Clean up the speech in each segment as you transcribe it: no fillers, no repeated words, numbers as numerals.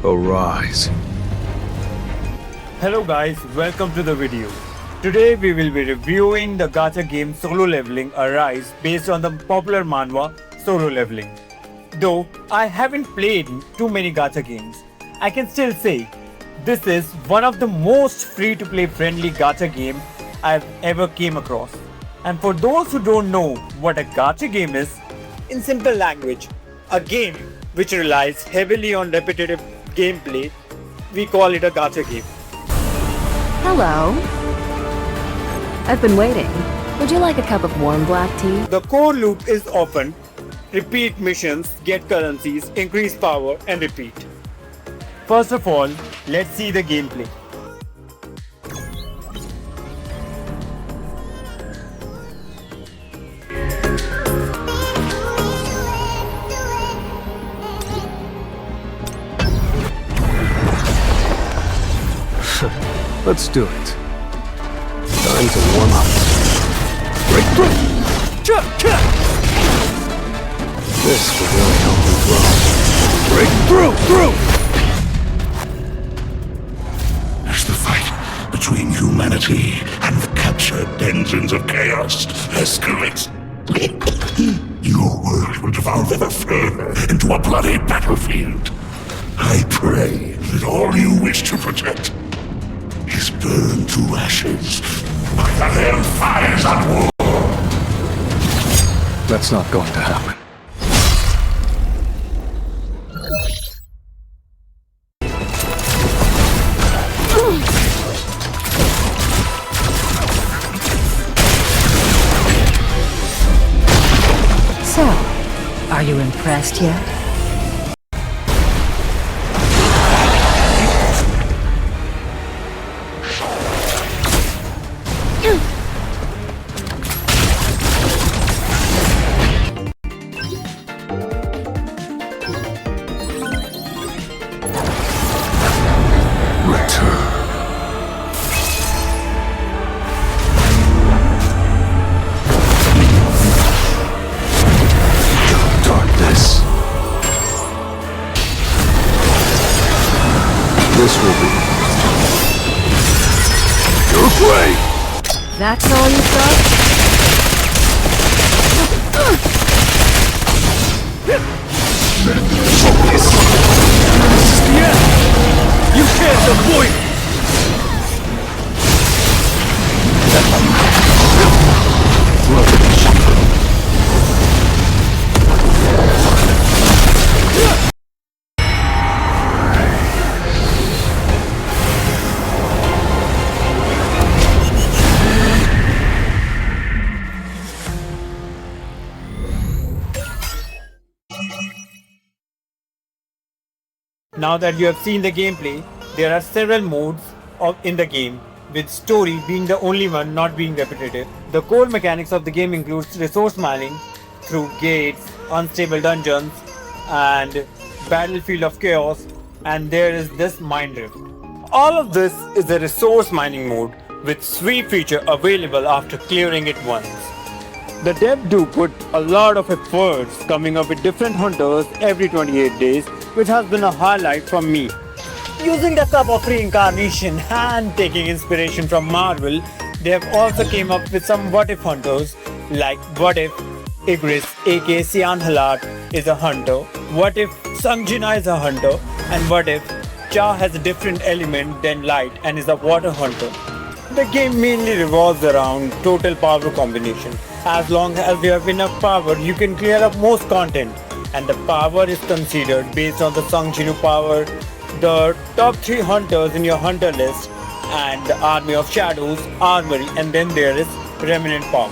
Arise. Hello guys, welcome to the video. Today we will be reviewing the gacha game Solo Leveling Arise based on the popular manhwa Solo Leveling. Though I haven't played too many gacha games, I can still say this is one of the most free-to-play friendly gacha game I've ever came across. And for those who don't know what a gacha game is, in simple language, a game which relies heavily on repetitive gameplay, we call it a gacha game. Hello. I've been waiting. Would you like a cup of warm black tea? The core loop is open, repeat missions, get currencies, increase power and repeat. First of all, let's see the gameplay. Let's do it. Time to warm up. Breakthrough! This will really help me grow. Breakthrough! As the fight between humanity and the captured engines of chaos escalates, your world will devolve ever further into a bloody battlefield. I pray that all you wish to protect is burned to ashes by the hellfires of war. That's not going to happen. So, are you impressed yet? This will be your way! That's all you've got? Focus! This is the end! You can't avoid it! Now that you have seen the gameplay, there are several modes in the game, with story being the only one not being repetitive. The core mechanics of the game includes resource mining through gates, unstable dungeons and battlefield of chaos, and there is this mine drift. All of this is a resource mining mode with sweep feature available after clearing it once. The dev do put a lot of efforts coming up with different hunters every 28 days, which has been a highlight for me. Using the cup of reincarnation and taking inspiration from Marvel, they have also came up with some what if hunters, like what if Igris aka Sian Halat is a hunter, what if Sangjina is a hunter, and what if Cha has a different element than light and is a water hunter. The game mainly revolves around total power combination. As long as you have enough power, you can clear up most content, and the power is considered based on the Sangjinu power, the top 3 hunters in your hunter list, and the Army of Shadows, Armory, and then there is Remnant power.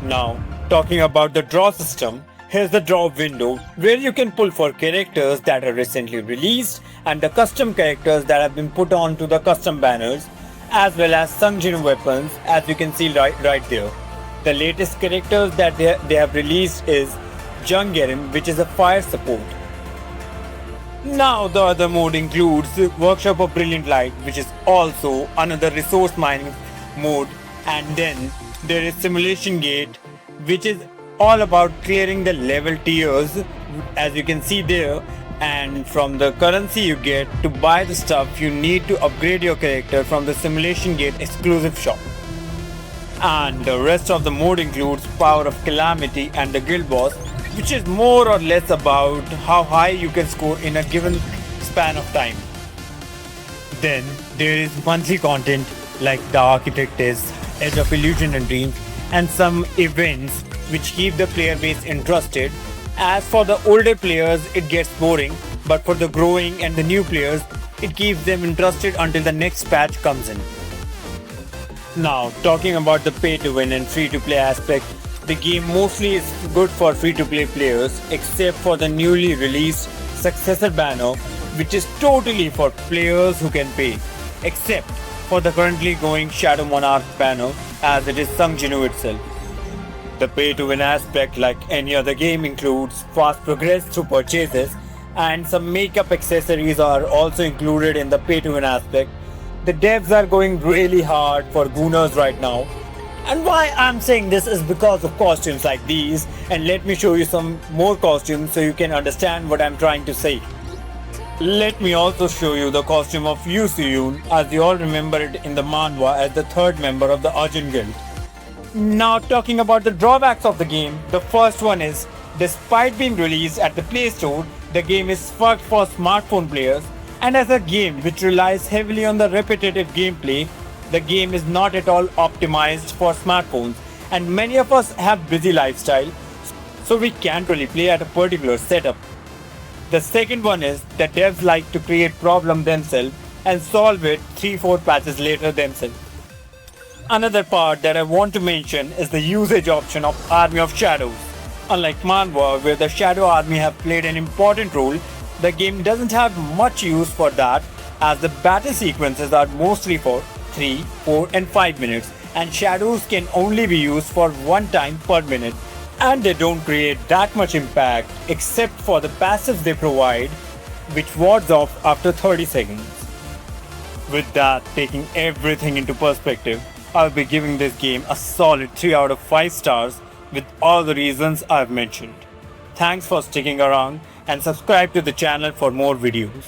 Now, talking about the draw system, here's the draw window where you can pull for characters that are recently released and the custom characters that have been put onto the custom banners, as well as Sangjinu weapons, as you can see right there. The latest characters that they have released is Jungerim, which is a fire support. Now the other mode includes Workshop of Brilliant Light, which is also another resource mining mode, and then there is Simulation Gate, which is all about clearing the level tiers as you can see there, and from the currency you get to buy the stuff you need to upgrade your character from the Simulation Gate exclusive shop. And the rest of the mode includes Power of Calamity and the Guild Boss, which is more or less about how high you can score in a given span of time. Then there is monthly content like The Architect is, Edge of Illusion and Dreams, and some events which keep the player base interested. As for the older players, it gets boring, but for the growing and the new players, it keeps them interested until the next patch comes in. Now, talking about the pay to win and free to play aspect, the game mostly is good for free to play players, except for the newly released Successor banner, which is totally for players who can pay, except for the currently going Shadow Monarch banner, as it is Sung Jinu itself. The pay to win aspect, like any other game, includes fast progress through purchases, and some makeup accessories are also included in the pay to win aspect. The devs are going really hard for gooners right now, and why I'm saying this is because of costumes like these, and let me show you some more costumes so you can understand what I'm trying to say. Let me also show you the costume of Yu Suyun, as you all remember it in the manhwa as the third member of the Arjun Guild. Now, talking about the drawbacks of the game, the first one is, despite being released at the Play Store, the game is fucked for smartphone players, and as a game which relies heavily on the repetitive gameplay, the game is not at all optimized for smartphones, and many of us have busy lifestyle, so we can't really play at a particular setup. The second one is that devs like to create problem themselves and solve it 3-4 patches later themselves. Another part that I want to mention is the usage option of Army of Shadows. Unlike manhwa, where the Shadow Army have played an important role, the game doesn't have much use for that, as the battle sequences are mostly for 3, 4 and 5 minutes, and shadows can only be used for one time per minute, and they don't create that much impact except for the passives they provide, which wards off after 30 seconds. With that, taking everything into perspective, I'll be giving this game a solid 3 out of 5 stars with all the reasons I've mentioned. Thanks for sticking around and subscribe to the channel for more videos.